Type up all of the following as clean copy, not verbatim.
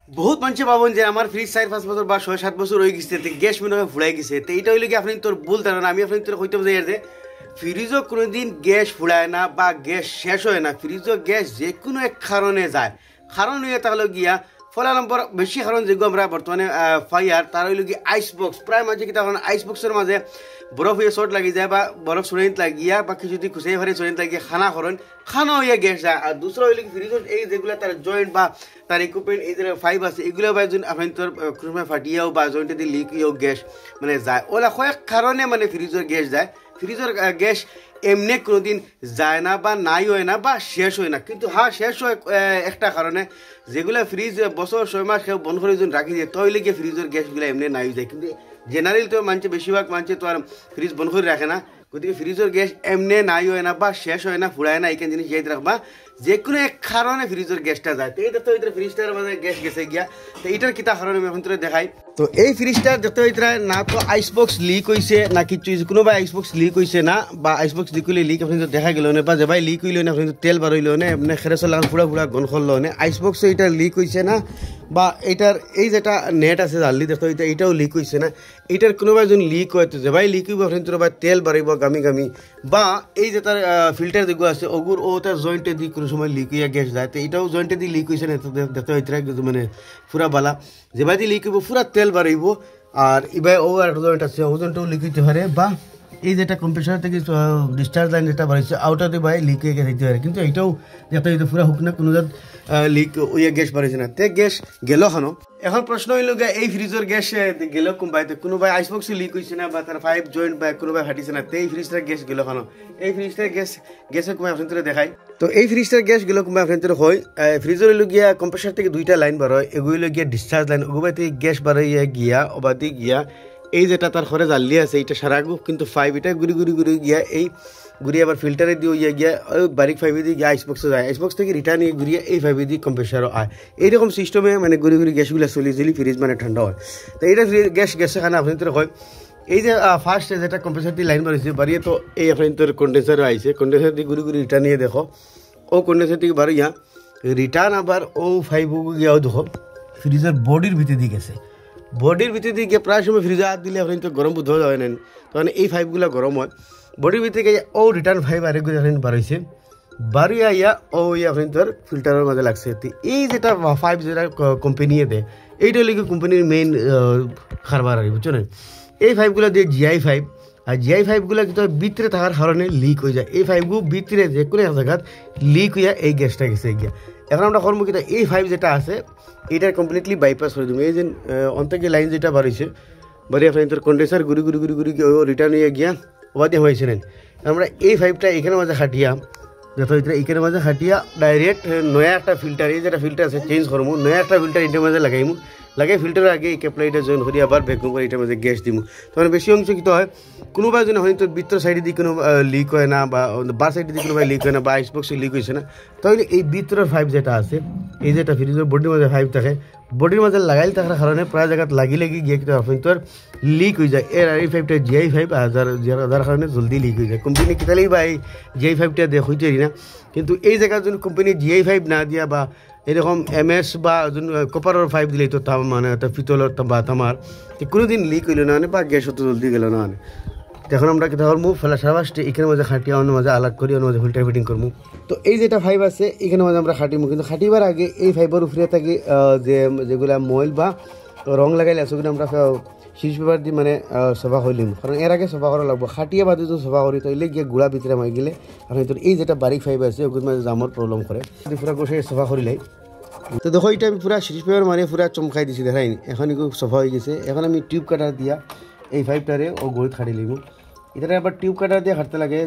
বহুত মানুষে ভাবেন যে আমার ফ্রিজ 4-5 বছর বা 6-7 বছর হয়ে গেছে, গ্যাস মনে হয় ফুড়াই গেছে। তো এইটা হইলে কি আপনি তোর ভুল ধারণা। আমি আপনি তোর কইতে চাই যে ফ্রিজও কোনোদিন গ্যাস ফুড়ায় না বা গ্যাস শেষ হয় না। ফ্রিজও গ্যাস যে কোনো এক কারণে যায়। কারণ হইয়া তাহলে গিয়া ফলে নম্বর বেশি কারণ যেগুলো আমরা বর্তমানে ফাইয়ার তার হইল কি আইস বক্স। প্রায় মাঝে কি তখন আইস বক্সের মাঝে বরফ হয়ে শর্ট লাগি যায় বা বরফ সরিত লাগিয়া বা কিছু যদি খুশাই ফারে সরিত লাগিয়ে খানা করেন, খানা হইয়া গ্যাস যায়। আর দুসরা হইলে কি ফ্রিজের এই যেগুলো তার জয়েন্ট বা তার ইকুইপমেন্ট এই যে ফাইভ আছে এগুলো বা আপনি তোর কোনো ফাটিয়াও বা জয়েন্টে দিয়ে লিক হয়েও গ্যাস মানে যায়। ওলা কয়েক কারণে মানে ফ্রিজের গ্যাস যায়। ফ্রিজের গ্যাস এমনি কোনোদিন যায় না বা নাই হয় না বা শেষ হয় না। কিন্তু হ্যাঁ শেষ হয় একটা কারণে, যেগুলো ফ্রিজ বছর 6 মাস কেউ বন্ধ করে যদি রাখি যায় তাহলে গিয়ে ফ্রিজের গ্যাসগুলো এমনি নাই যায়। কিন্তু জেনারেল তো মানছে বেশিরভাগ মানছে তো আর ফ্রিজ বন্ধ করে রাখে না। গতিকে ফ্রিজের গ্যাস এমনি নাই হয় না বা শেষ হয় না, ফুড়ায় না। এইখান জিনিস যাইতে রাখবা যে কোনো এক কারণে ফ্রিজের গ্যাসটা যায়। তো এইটা তো এইটা ফ্রিজটার মানে গ্যাস গেছে গিয়া। তো এইটার কিতা কারণে আমি এখন তোরা দেখাই। তো এই ফ্রিজটার যত এইটা না তো আইস বক্স লিক হয়েছে না কিছু, কোনোবাই আইস বক্স লিক হয়েছে না বা আইস বক্স লিক হইলে লিক আপনি তো দেখা গেল না বা যেবাই লিক হইল না আপনি তেল বার হইল না এমনি খেরে চলান ফুড়া ফুড়া গন করল না। আইস বক্স এটা লিক হয়েছে না বা এটার এই যেটা নেট আছে জানলি দেখো এটাও লিক হয়েছে না। এটার কোনোবাই যদি লিক হয় তো যেবাই লিক হইব আপনি তোর বা তেল বাড়াইব গামি গামি বা এই যে তার ফিল্টার যেগুলো আছে ওগুর ও তার জয়েন্টে দিয়ে কোনো সময় লিক হইয়া গ্যাস যায়। তো এটাও জয়েন্টে দিয়ে লিক হয়েছে না। দেখতে এটা মানে ফুরা বালা যেবাই দিয়ে লিক হইব ফুরা তেল বাড়াইব। আর এবার ও একটা জয়েন্ট আছে ও জয়েন্টও লিক হইতে পারে বা এই যেটা কম্প্রেসার থেকে ডিসচার্জ লাইন যেটা বাড়িছে আউটাতে বাই লিক হয়ে গেছে পারে। কিন্তু এটাও যাতে এটা পুরা হোক না কোনো লিক ওইয়া গ্যাস বাড়িছে না। তে গ্যাস গেল খানো। এখন প্রশ্ন হইল গা এই ফ্রিজের গ্যাস গেল কোনবাইতে কোনোবাই আইস বক্স লিক হয়েছে না বা তার পাইপ জয়েন্ট বা কোনোবাই ফাটিছে না। তে এই ফ্রিজটার গ্যাস গেল খানো। এই ফ্রিজটার গ্যাসের কোনবাই আপনার দেখায়। তো এই ফ্রিজটার গ্যাস গেল কোনবাই আপনার হয় ফ্রিজের হইল গিয়া কম্প্রেসার থেকে দুইটা লাইন বার হয়, এগুলো গিয়া ডিসচার্জ লাইন ওগুবাইতে গ্যাস বাড়াইয়া গিয়া ওবাদি গিয়া এই যেটা তার ঘরে জ্বালি আছে এটা সারা কিন্তু ফাইভ এটা ঘুরি ঘুরি ঘুরি গিয়া এই ঘুরিয়ে আবার ফিল্টারে দিয়ে ইয়ে গিয়া ওই বারিক ফাইভে দিয়ে গিয়া আইসবক্সে যায়। আইসবক্স থেকে রিটার্ন নিয়ে ঘুরিয়ে এই ফাইভে দিয়ে কম্প্রেসারও আয়। এইরকম সিস্টেমে মানে ঘুরি ঘুরি গ্যাসগুলো চলি ফ্রিজ মানে ঠান্ডা হয়। তো এইটা গ্যাসের খানা আপনাদের হয়। এই যে ফার্স্ট যেটা কম্প্রেসার দিয়ে লাইন বাড়িয়েছে বাড়িয়ে তো এই আপনাদের কন্ডেন্সারও আইছে। কন্ডেন্সার দিয়ে ঘুরি ঘুরি রিটার্ন নিয়ে দেখো ও কন্ডেন্সার থেকে বাড়িয়া রিটার্ন আবার ও ফাইভ গিয়াও দেখো ফ্রিজের বডির ভিতরে দিয়ে গেছে। বডির ভিতরে দিয়ে গিয়ে প্রায় সময় ফ্রিজে হাত দিলে আপনি তো গরম বোধ হয় না, তখন এই ফাইভগুলো গরম হয়। বডির ভিতরে গিয়ে ও রিটার্ন ফাইভ আরেকগুলো আপনি বাড়াইছে বাড়িয়ে ইয়া ও আপনি তোর ফিল্টারের মাঝে লাগছে। এই যেটা ফাইভ যেটা কোম্পানিয়ে দেয় এইটা হলে কি কোম্পানির মেইন কারবার আর বুঝছো না। এই ফাইভগুলো দিয়ে জিআই ফাইভ আর জিআই ফাইভগুলো কিন্তু ভিতরে থাকার কারণে লিক হয়ে যায়। এই ফাইভগুলো ভিতরে যে কোনো এক জায়গায় লিক হইয়া এই গ্যাসটা গেছে গিয়া। এখন আমরা করবো কিন্তু এই ফাইভ যেটা আছে এটা কমপ্লিটলি বাইপাস করে দেবো। এই যে অন্তকে লাইন যেটা বাড়িয়েছে বাড়িয়ে আপনার তোর কন্ডেন্সার ঘুরি ঘুরি ঘুরি ঘুরি রিটার্ন হয়ে গিয়া ওবাদে হয়েছে নেন। আমরা এই ফাইভটা এখানে মাঝে খাটিয়া যত এখানে মাঝে খাটিয়া ডাইরেক্ট নয়া একটা ফিল্টার এই যেটা ফিল্টার আছে চেঞ্জ করবো, নয়া একটা ফিল্টার এটার মাঝে লাগাইমু। লাগাই ফিল্টারের আগে এই ক্যাপলাইটা জয়েন করি আবার ভ্যাকুম করে এটার মধ্যে গ্যাস দিমু। তখন বেশি অংশ কী হয় কোনোবাই যদি হয়তো ভিতর সাইডে দিয়ে কোনো লিক হয় না বা বার সাইডে দিয়ে কোনোবাই লিক হয় না বা আইসবক্সে লিক হয়েছে না, তাহলে এই ভিতরের ফাইভ যেটা আছে এই যেটা ফ্রিজের বডির মাঝে ফাইভ থাকে বডির মাঝে লাগাইলে থাকার কারণে প্রায় জায়গায় লাগি গিয়ে কিন্তু আপনার তোর লিক হয়ে যায়। এর এই ফাইভটা জিআই ফাইভ যার কারণে জলদি লিক হয়ে যায়। কোম্পানি কিতালেই বা এই জিআই ফাইভটা দেখ হইতে না। কিন্তু এই জায়গায় যদি কোম্পানি জিআই ফাইভ না দিয়া বা এরকম এমএস বা কপারের ফাইভ দিলেই তো মানে পিতলের বা তামার কোনোদিন লিক হইল না বা গ্যাস অত জলদি গেল না। এখন আমরা কেটে করবো ফেলা সারাবাসটি এখানে মাঝে খাটিয়ে অন্য মাঝে আলাদা করি অন্য মাঝে ফিল্টার ফিটিং করবো। তো এই যেটা ফাইভ আছে এখানে মাঝে আমরা খাটিমু, কিন্তু খাটিবার আগে এই ফাইবার উপরে থাকি যেগুলা ময়েল বা রং লাগাইলে সেগুলো আমরা সিরিজ পেপার দিয়ে মানে সফা করে নিম। কারণ এর আগে সফা করা লাগবো। খাটিয়ে বাদে যদি সফা করি তাহলে গিয়ে গুড়া ভিতরে মাই গেলে আপনি তোর এই যেটা বারিক ফাইভ আছে ওগুলো মাঝে জামর প্রবলেম করে যদি পুরা গোসে সফা করিলাই। তো দেখো এটা আমি পুরা সিরিজ পেপার মারিয়ে পুরা চমকাই দিছি দেখাই। এখন এগুলো সফা হয়ে গেছে। এখন আমি টিউব কাটার দিয়া এই ফাইভটারে ও গড়িত খাটি লিব। এটা আবার টিউব কাটার দিয়ে হাঁটতে লাগে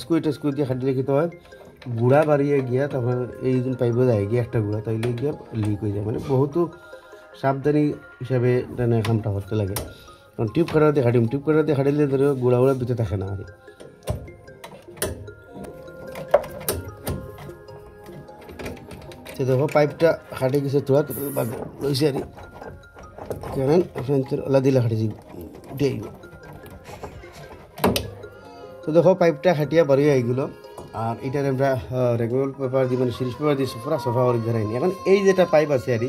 স্কুই দিয়ে হাঁটতে লিখিতে হয় গুড়া বাড়িয়ে গিয়া তারপর এই দিন পাইব যায় গিয়ে একটা গুড়া তাইলে গিয়া লিক হয়ে যায়। মানে বহুতো সাবধানী হিসাবে কামটা করতে লাগে। কারণ টিউব কাটার দিয়ে হাঁটিম, টিউব কাটার দিয়ে হাঁটিলে ধরো গুড়া গুড়া ভিতরে থাকে না। আর দেখো পাইপটা হাঁটে গেছে তোরা লইছে আর কারণ আপনার ওলা দিলে হাঁটেছি উঠে আইব। তো দেখো পাইপটা খাটিয়া বাড়িয়ে আইগুলো। আর এটার আমরা রেগুলার পেপার দিয়ে মানে সিরিজ পেপার দিয়ে পুরা সফা করে ধরাইনি। এখন এই যেটা পাইপ আছে আর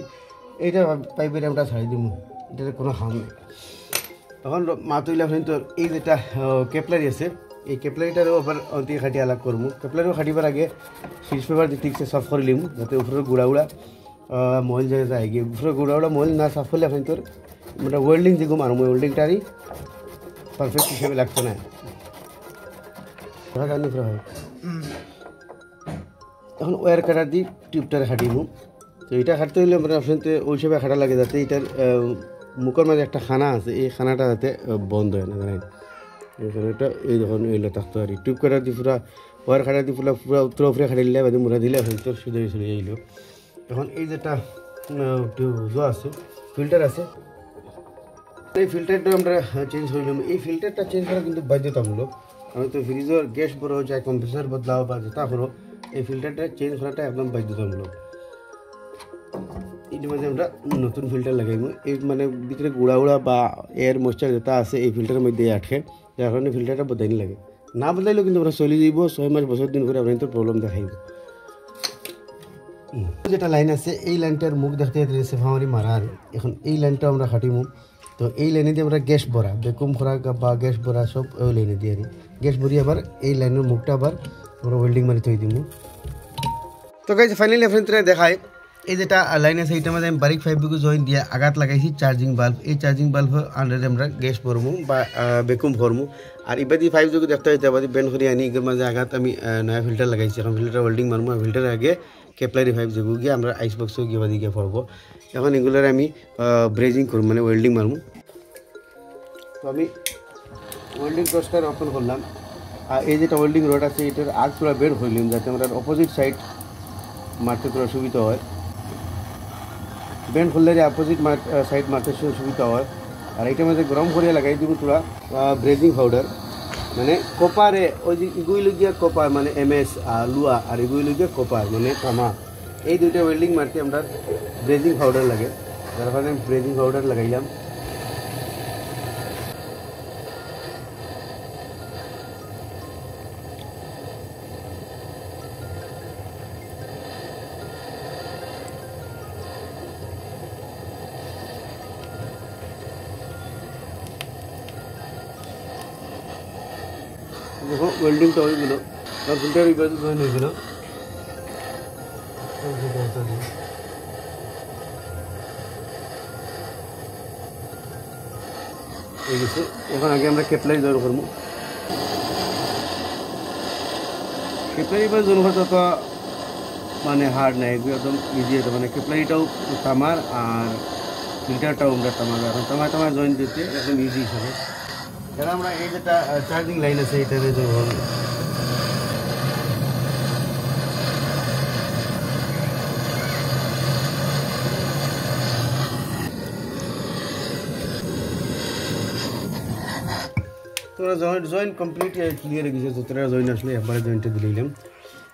এইটা পাইপের আমরা ছাড়ি দিব, এটাতে কোনো হাম নেই। তখন মাছ হইলে আপনি তোর এই যেটা কেপলারি আছে, এই কেপলারিটারও আবার অন্তি খাটি আলাগ করবো। কেপলারিও খাটিবার আগে সুইচ পেপার দিয়ে ঠিকছে সাফ করে লিম, যাতে উপরের গুঁড়া গুঁড়া ময়ল যায় যায় গিয়ে উপরের গুঁড়া গুঁড়া ময়ল না সাফ করলে আপনি তোর মানে ওয়েল্ডিং যেগুলো মারো ওয়েল্ডিংটারই পারফেক্ট হিসেবে লাগতো না। এখন ওয়ার কাটার দিয়ে টিউবটারে খাটিব। তো এটা খাটতে হইলে আমরা আসলে ওই হিসেবে খাটা লাগে, যাতে এটার মুখের মাঝে একটা খানা আছে, এই খানাটা যাতে বন্ধ হয় না, জানেন এখানে এটা এই যখন এইগুলো থাকতো আর টিউব কাটার দিয়ে পুরা ওয়ার খাটার দিয়ে পুরা উত্তর উপরে খাটি দিলে বাদে মুড়া দিলে এখন তোর সুদে চলে যাইল। এখন এই যেটা আছে ফিল্টার আছে, এই ফিল্টারটা আমরা চেঞ্জ হইলাম। এই ফিল্টারটা চেঞ্জ করা কিন্তু বাধ্যতামূলক, আমি তো ফ্রিজের গ্যাস বড়ো চাই কম্প্রেসার বদলাও বা যেটা করো, এই ফিল্টারটা চেঞ্জ করাটা একদম বাধ্যতামূলক। এটির মধ্যে আমরা নতুন ফিল্টার লাগাইব, এই মানে ভিতরে গুঁড়া গুঁড়া বা এয়ার ময়েশ্চার যেটা আছে এই ফিল্টারের মধ্যে আটকে, যার কারণে ফিল্টারটা বদলাইনি লাগে। না বদলাইলেও কিন্তু আমরা চলে যাইব 6 মাস বছর দিন করে আপনার তো প্রবলেম দেখাইব। যেটা লাইন আছে এই লাইনটার মুখ দেখতে সেফামারি মারা, আর এখন এই লাইনটা আমরা খাটিমু। তো এই লাইনে দিয়ে আমরা গ্যাস ভরা বেকুম ভরা বা গ্যাস ভরা সব ওই লাইনে দিয়ে আনি গ্যাস ভরি, আবার এই লাইনের মুখটা আবার আমরা ওয়েল্ডিং মারি থই দিব। তো গাইজ ফাইনালি আপনারা দেখায় এই যেটা লাইন আছে এইটার মধ্যে আমি বারিক 5 বিকু জয়েন দিয়ে আঘাত লাগাইছি চার্জিং বাল্ব। এই চার্জিং বাল্ব আন্ডারে আমরা গ্যাস ভরমু বা বেকুম ভরমু। আর ইবাদি 5 যদি দেখতে হইতে বাদি বেন করে আনি এর মাঝে আঘাত আমি নয়া ফিল্টার লাগাইছি। এখন ফিল্টার ওয়েল্ডিং মারমু, ফিল্টার আগে কেপলারি 5 যেগু গিয়ে আমরা আইস বক্স গিয়ে বাদি গিয়ে ভরবো। এখন এগুলোর আমি ব্রেজিং করবো মানে ওয়েল্ডিং মারমু। তো আমি ওয়েল্ডিং টস্টার ওপেন করলাম, আর এই যেটা ওয়েল্ডিং রড আছে এটার আগ পুরো বের হইলাম, যাতে আমরা অপোজিট সাইড মারতে তোরা সুবিধা হয়। বেন্ড খুললে অপোজিট সাইড মারতে সুবিধা হয়। আর এইটার মধ্যে গরম করে লাগাই দিব তোরা ব্রেজিং পাউডার, মানে কপারে ওই যে এগুলো গিয়া কপার মানে MS লুয়া, আর এগুলো গিয়া কপার মানে তামা। এই দুইটা ওয়েল্ডিং মারতে আমরা ব্রেজিং পাউডার লাগে, যার কারণে ব্রেজিং পাউডার লাগাইলাম। দেখো ওয়েল্ডিংটা হয়ে গেল, আর ফিল্টার এই বাজু হয়ে গেল। এই গেছে, এখন আগে আমরা কেপলারি জয়েন করবো। কেপলারি বা জয়েন করতে তো মানে হার্ড নাই, একদম ইজি হতো। মানে কেপলারিটাও তামার আর ফিল্টারটাও আমরা তামার, এখন তামার তামার জয়েন দিতে একদম ইজি হিসাবে। এবার আমরা এই যেটা চার্জিং লাইন আছে এটাতে যখন তোরা জয়েন্ট কমপ্লিট ক্লিয়ার হয়ে গেছে। তোরা জয়েন্ট আসলে একবারে জয়েন্টে দিলাম।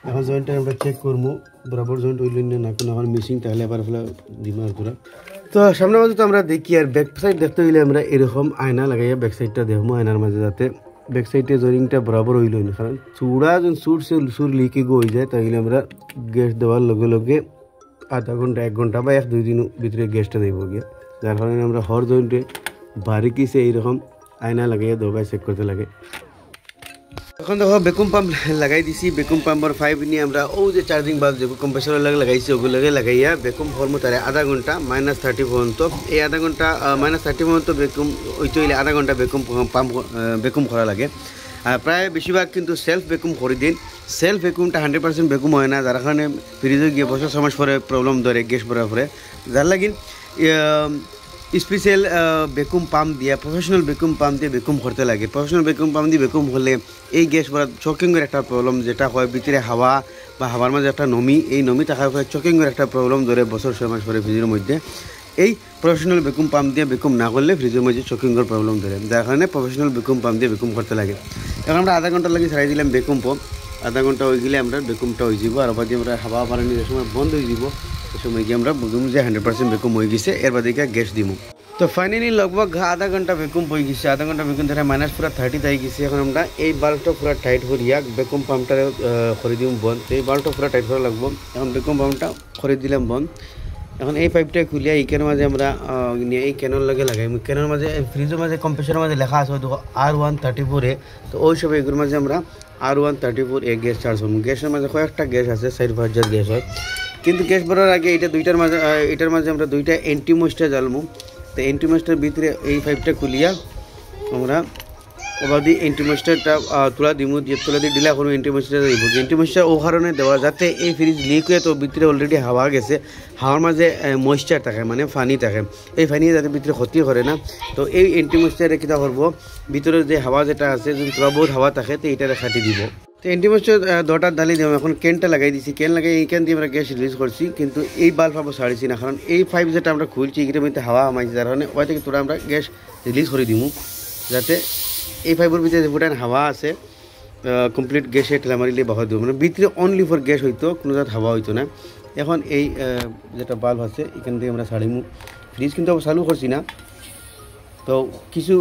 এখন জয়েন্টটা আমরা চেক করবো বরাবর জয়েন্ট হইল না, কোনো এখন মিসিং তাহলে আবার ফেলা দিব আর তোরা। তো সামনে মাঝে তো আমরা দেখি, আর ব্যাক সাইড দেখতে হইলে আমরা এরকম আয়না লাগাইয়া ব্যাক সাইডটা দেখবো আয়নার মাঝে, যাতে ব্যাক সাইডে জয়েনিংটা বরাবর হইল না। কারণ চূড়া যখন সুর লিকে হয়ে যায় তাহলে আমরা গ্যাস দেওয়ার লগে লগে আধা ঘন্টা 1 ঘন্টা বা 1-2 দিন ভিতরে গ্যাসটা দেব গিয়া, যার কারণে আমরা হর জয়েন্টে বারিকিসে এইরকম আয়না লাগাইয়া দোকায় চেক করতে লাগে। এখন দেখো বেকুম পাম্প লাগাই দিছি, বেকুম পাম্পর 5 নিয়ে আমরা ও যে চার্জিং বাল্ব যে কম্প্রেসরের লাগে লাগাইছি ওগুলোকে লাগাইয়া বেকুম ফর্ম তারে আধা ঘন্টা -30 পর্যন্ত, এই আধা ঘন্টা -30 পর্যন্ত বেকুম ওইটা হইলে আধা ঘন্টা বেকুম পাম্প বেকুম করা লাগে। আর প্রায় বেশিরভাগ কিন্তু সেলফ বেকুম করে দিন। সেলফ বেকুমটা 100% বেকুম হয় না, যার কারণে ফ্রিজে গিয়ে বছর সময় পরে প্রবলেম ধরে গ্যাস ভরা পরে, যার লাগিন স্পেশাল বেকুম পাম্প দিয়ে প্রফেশনাল বেকুম পাম্প দিয়ে বেকুম করতে লাগে। প্রফেশনাল বেকুম পাম্প দিয়ে বেকুম হলে এই গ্যাস ভরা চকিংয়ের একটা প্রবলেম যেটা হয়, ভিতরে হাওয়া বা হাওয়ার মাঝে একটা নমি, এই নমি থাকার ফলে চকিংয়ের একটা প্রবলেম ধরে বছর 6 মাস পরে ফ্রিজের মধ্যে। এই প্রফেশনাল বেকুম পাম্প দিয়ে বেকুম না করলে ফ্রিজের মধ্যে চকিংয়ের প্রবলেম ধরে, যার কারণে প্রফেশনাল বেকুম পাম্প দিয়ে বেকুম করতে লাগে। এখন আমরা আধা ঘন্টা লাগে ছাড়াই দিলাম বেকুম পাম্প, আধা ঘন্টা হয়ে গেলে আমরা বেকুমটা হয়ে যাব। আর বাদে আমরা হাওয়া পানি যে সময় বন্ধ হয়ে যাব সে সময় গিয়ে আমরা বুঝুম যে 100% বেকুম হয়ে গেছে, এর বাদে গ্যাস দিব। তো ফাইনালি লগভগ আধা ঘন্টা বেকুম হয়ে গেছে, আধা ঘন্টা বেকুম ধরে মাইনাস পুরা 30 তাই গেছে। এখন আমরা এই বাল্বটা পুরা টাইট করিয়া বেকুম পাম্পটা করে দিব বন্ধ, এই বাল্বটা পুরা টাইট করা লাগবো। এখন বেকুম পাম্পটা করে দিলাম বন্ধ। এখন এই পাইপটা খুলিয়া এইখানের মাঝে আমরা এই ক্যানের লগে লাগাই ক্যানের মাঝে ফ্রিজের মাঝে কম্প্রেসারের মাঝে লেখা আছে দেখো R134A। তো ওই সব এগুলোর মাঝে আমরা R134A গ্যাস চার্জ করবো। গ্যাসের মাঝে কয়েকটা গ্যাস আছে 4-5 গ্যাস হয়, কিন্তু গ্যাস ভরার আগে এটা এটার মাঝে আমরা দুইটা এন্টি ময়েশ্চার জ্বালবো। তো এন্টি ময়েশ্চার ভিতরে এই পাইপটা খুলিয়া আমরা ওবাদি এন্টি ময়েশ্চারটা তুলা দিমু, দিয়ে তুলা দিয়ে ডিলা করবো। এন্টি ময়েশ্চার দিব, এন্টি ময়েশ্চার ও কারণে দেওয়া যাতে এই ফ্রিজ লিক হয়ে, তো ভিতরে অলরেডি হাওয়া গেছে, হাওয়ার মাঝে ময়েশ্চার থাকে মানে পানি থাকে, এই পানি যাতে ভিতরে ক্ষতি করে না। তো এই এন্টি ময়েশ্চারে কীটা করবো, ভিতরে যে হাওয়া যেটা আছে যদি তোলা বহুত হাওয়া থাকে তো এইটা খাটি দিব। তো এন্টি ময়েশ্চার দটা ডালি দিলাম, এখন ক্যানটা লাগাই দিছি। ক্যান লাগাই এই ক্যান দিয়ে আমরা গ্যাস রিলিজ করছি, কিন্তু এই বাল্ব আবার ছাড়িছি না, কারণ এই পাইপ যেটা আমরা খুলছি এটার মধ্যে হাওয়া আমাইছি, যার কারণে ওই থেকে তোরা আমরা গ্যাস রিলিজ করে দিব, যাতে এই পাইপের ভিতরে ফুটান হাওয়া আছে কমপ্লিট গ্যাসে ঠেলা মারিলে বাহা দেবো, মানে ভিতরে অনলি ফর গ্যাস হইতো, কোনো জাত হাওয়া হইতো না। এখন এই যেটা বাল্ব আছে এখান থেকে আমরা ছাড়িমু। ফ্রিজ কিন্তু চালু করছি না, তো কিছু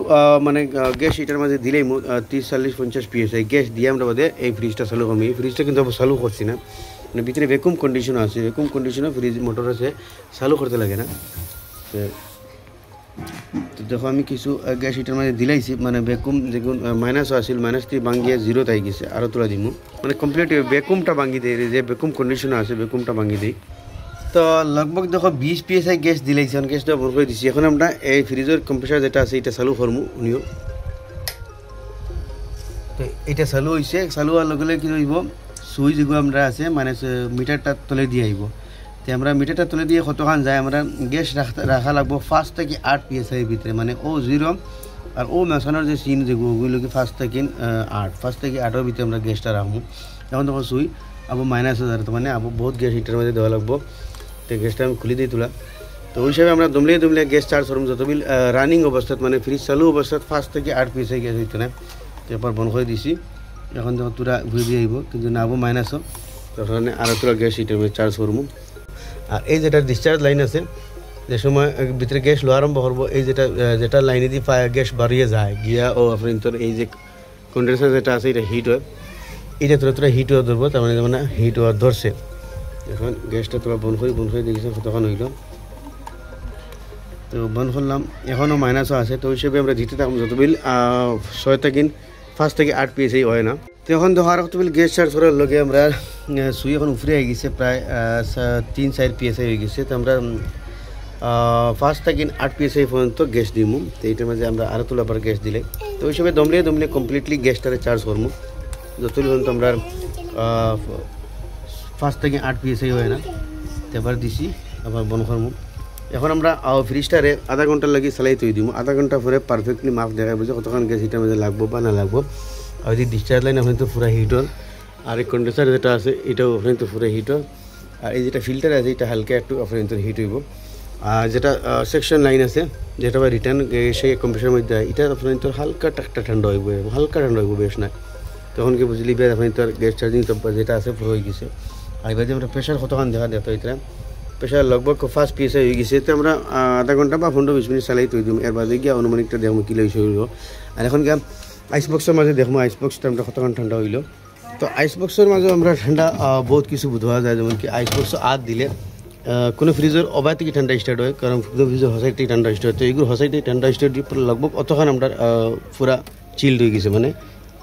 মানে গ্যাস এটার মাঝে দিলেই 30-40-50 PSI গ্যাস দিয়ে আমরা বাদে এই ফ্রিজটা চালু করবো। এই ফ্রিজটা কিন্তু চালু করছি না, মানে ভিতরে ভ্যাকুম কন্ডিশন আছে, ভ্যাকুম কন্ডিশনে ফ্রিজ মোটর আছে, চালু করতে লাগে না। তো দেখো আমি কিছু গ্যাস হিটার মাঝে দিলাইছি, মানে ভ্যাকুম যেগুন মাইনাসও আসিল, মাইনাস থেকে ভাঙিয়ে 0 তাই গেছে, আরও তোলা দিব, মানে কমপ্লিট ভ্যাকুমটা ভাঙি দিই, যে ভ্যাকুম কন্ডিশনে আছে ভ্যাকুমটা ভাঙি দিই। তো লগভগ দেখো 20 PSI গ্যাস দিলাইছি, এখন গ্যাসটা বন্ধ করে দিচ্ছি। এখন আমরা এই ফ্রিজের কম্প্রেসার যেটা আছে এটা চালু করবো উনিও। তো এটা চালু হয়েছে, চালু হওয়ার লগে লগে কী হইব, সুইচ যেগুলো আমরা আছে মানে মিটারটা তলে দিয়ে আইব। তো আমরা মিটারটা তুলে দিয়ে কতক্ষণ যায়, আমরা গ্যাস রাখা লাগবো 5 থেকে 8 PSI ভিতরে, মানে O0 আর ও মেশানোর যে সিন যেগুলো ওগুলোকে 5 থেকে 8 ভিতরে আমরা গ্যাসটা রাখবো। এখন তখন সুই আবু -1000, তো মানে আবু বহুত গ্যাস হিটার মধ্যে দেওয়া লাগবো। তো গ্যাসটা আমি খুলে দিই তোলা। তো ওই হিসাবে আমরা দমলে গ্যাস চার্জ করবো, যতবিল রানিং অবস্থাত মানে ফ্রিজ চালু অবস্থাত 5 থেকে 8 PSI গ্যাস হইতো না। এরপর বন্ধ করে দিছি, এখন যখন তোরা ঘুরে দিয়ে আইব, কিন্তু না আবু মাইনাসও, তখন আরও তোরা গ্যাস হিটার মধ্যে চার্জ করবো। আর এই যেটা ডিসচার্জ লাইন আছে, যে সময় ভিতরে গ্যাস লো আরম্ভ করবো, এই যেটা লাইনে দিয়ে গ্যাস বাড়িয়ে যায় গিয়া ও আপনার তোর এই যে কন্ডেন্সার যেটা আছে এটা হিট হয়, এটা তোরা হিট হওয়া ধরবো, তার মানে হিট হওয়া ধরছে। এখন গ্যাসটা তোরা বন্ধ করে দেখেছে কতক্ষণ হইল, তো বন্ধ করলাম। এখনও মাইনাসও আছে, তো ওই হিসেবে আমরা দিতে থাকবো যতবিল 5 থেকে 8 PSI হয় না। তো এখন দেখো আর কতবিল গ্যাস চার্জ করার লগে আমরা সুই এখন উপরে হয়ে গেছে, প্রায় 3-4 PSI হয়ে গেছে। তো আমরা 5 থেকে 8 PSI পর্যন্ত গ্যাস দিব। তো এইটার মাঝে আমরা আরও তোলা আবার গ্যাস দিলে, তো ওই হিসেবে দমলে কমপ্লিটলি গ্যাসটারে চার্জ করবো যতদিন পর্যন্ত আমরা 5 থেকে 8 PSI হয় না। তো এবার দিছি আবার বন্ধ করবো। এখন আমরা ফ্রিজটারে আধা ঘন্টার লাগে চালাই তৈরি দিব, আধা ঘন্টা পরে পারফেক্টলি মাপ দেখা বুঝে কতক্ষণ গ্যাস হিটার মধ্যে লাগবো বা না লাগবো। আর যদি ডিসচার্জ লাইন আপনার তো পুরো হিটর, আর এই কন্ডেন্সার যেটা আছে এটাও আপনার তো পুরো হিটর, আর এই যেটা ফিল্টার আছে এটা হালকা একটু আপনার তো হিট হইব। আর যেটা সেকশন লাইন আছে যেটা বা রিটার্ন সেই কম্প্রেসারের মধ্যে এটা আপনার তো হালকা টাকটা ঠান্ডা হইব, হালকা ঠান্ডা হইব, বেশ না। তখন কি বুঝলি বেশ আপনি তোর গ্যাস চার্জিং তো যেটা আছে পুরো হয়ে গেছে। আর এবার যে আমরা প্রেশার কতক্ষণ দেখা এটা প্রেশার লগভগ 5 PSI হয়ে গেছে। তো আমরা আধা ঘন্টা বা 15-20 মিনিট চালাই তৈরি দিম, এর বাদে গিয়ে অনুমানিকটা দেখবো কিলো হিসেবে হইব। আর এখন গিয়ে আইসবক্সের মাঝে দেখবো আইসবক্সটা আমরা কতক্ষণ ঠান্ডা হইল। তো আইসবক্সের মাঝে আমরা ঠান্ডা বহুত কিছু বোঝা যায়, যেমন কি আইসবক্স আদ দিলে কোনো ফ্রিজের অবাই থেকে ঠান্ডা স্টার্ট হয়, কারণ ফ্রিজের হসাই থেকে ঠান্ডা স্টার্ট হয়। তো এইগুলো হসাই থেকে ঠান্ডা স্টার্ট দিয়ে পুরো লগভগ অতক্ষণ আমরা পুরা চিল্ড হয়ে গেছে, মানে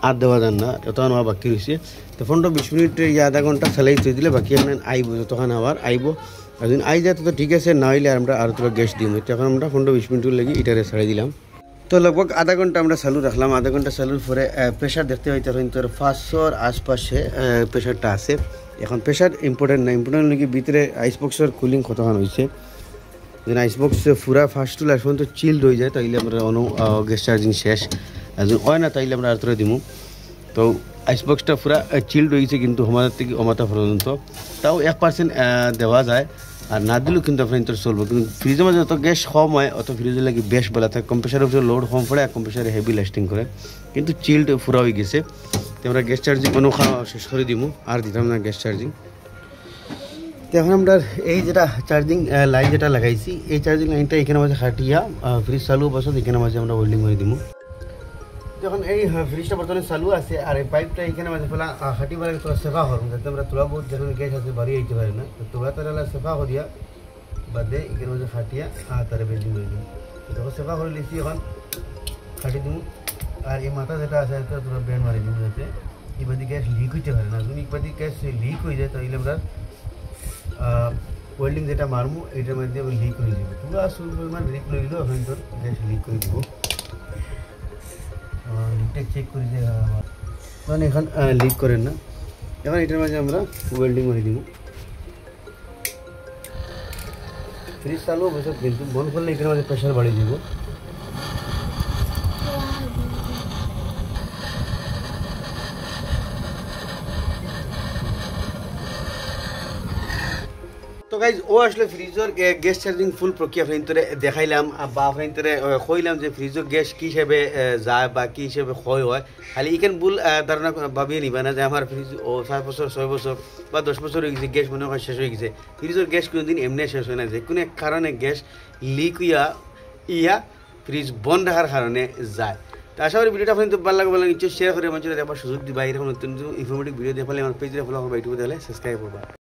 আর দেওয়া যান না, যতক্ষণ হওয়া বাকি রয়েছে। তো 15-20 মিনিট আধা ঘন্টা চালাই তৈরি দিলে বাকি আপনার আইব, যতক্ষণ আবার আইব। আর যদি আই যায় তো ঠিক আছে, না হইলে আমরা আর তোরা গ্যাস দিই। তখন আমরা 15-20 মিনিট লাগে এটারে ছাড়াই দিলাম। তো লগভগ আধা ঘন্টা আমরা চালু রাখলাম। আধা ঘন্টা চালুর পরে প্রেশার দেখতে হয়, তখন তোর 500-র আশপাশে প্রেশারটা আছে। এখন প্রেশার ইম্পর্টেন্ট না, ইম্পর্টেন্ট নাকি ভিতরে আইসবক্সের কুলিং কতক্ষণ হয়েছে। যদি আইসবক্স পুরা ফার্স্ট টু লাস্ট পর্যন্ত চিল্ড হয়ে যায় তাইলে আমরা গ্যাস চার্জিং শেষ, আর যদি হয় না তাইলে আমরা আর তোরা দিব। তো আইসবক্সটা পুরা চিল্ড হয়ে গেছে, কিন্তু আমাদের থেকে অমাতা পর্যন্ত তাও 1% দেওয়া যায়, আর না দিলেও কিন্তু আপনার ইন্টার চলবো। কিন্তু ফ্রিজের মাঝে যত গ্যাস কম হয় অত ফ্রিজের লাগে বেশ বেলা থাকে, কম্প্রেসারের উপরে লোড কম পড়ে, আর কম্প্রেসারে হেভি লাস্টিং করে, কিন্তু চিল্ড পুরা হয়ে গেছে। তো আমরা গ্যাস চার্জিং শেষ করে দিব, আর দিতাম না গ্যাস চার্জিং। তো এখন আমরা এই যেটা চার্জিং লাইন যেটা লাগাইছি, এই চার্জিং লাইনটা এখানে মাঝে খাটিয়া ফ্রিজ চালু অবস্থা এখানে মাঝে আমরা ওয়েল্ডিং করে দিব। যখন এই ফ্রিজটা বর্তমানে চালু আছে, আর এই পাইপটা এখানে মাঝে ফেলা হাঁটি বাড়ি তোলা সেফা করুন, যাতে আমরা তোলা বহুত যেখানে গ্যাস আছে বাড়ি আইতে পারে না, তো তোলা তারা সেফা করিয়া বাদে এখানে মধ্যে ফাটিয়া তারে বেজিং করে দিই যখন সেবা করে লিখছি এখন ফাটি দিব আর এই মাথা যেটা আছে এটা তোরা ব্যান্ড মারি দিব যাতে এবাদি গ্যাস লিক হইতে পারে না যদি একবাদি গ্যাস লিক হয়ে যায় তাহলে আমরা ওয়েল্ডিং যেটা মারমু এটার মধ্যে লিক হয়ে যাবে পুরো আসল পরিমাণ লিক হয়ে গেলেও এখন তোর গ্যাস লিক করে দিব লিকটা চেক করে যে মানে এখন লিক করেন না এখন এটার মাঝে আমরা ওয়েল্ডিং করে দিব ফ্রিজ চালু বসে কিন্তু বন্ধ করলে এটার মাঝে প্রেশার বাড়িয়ে দিব তো গাইজ ও আসলে ফ্রিজের গ্যাস চার্জিং ফুল প্রক্রিয়া আপনাদের দেখাইলাম বা আপনাদের কইলাম যে ফ্রিজের গ্যাস কী হিসেবে যায় বা কী হিসেবে ক্ষয় হয় খালি এখান ভুল ধারণা ভাবিয়ে নিবা না যে আমার ফ্রিজ ও 7 বছর 6 বছর বা 10 বছর হয়ে গেছে গ্যাস মনে হয় শেষ হয়ে গেছে ফ্রিজের গ্যাস কোনোদিন এমনি শেষ হয় না যে কোনো এক কারণে গ্যাস লিক ইয়া ফ্রিজ বন্ধ রাখার কারণে যায় তো আশা করি ভিডিওটা আপনাদের ভালো লাগবে নিশ্চয়ই শেয়ার করে মানুষের দেখার সুযোগ দিবা এরকম নতুন ইনফরমেটিভ ভিডিও দেখালে আমার পেজে ফলো করবা ইউটিউবে দেখলে সাবস্ক্রাইব করবা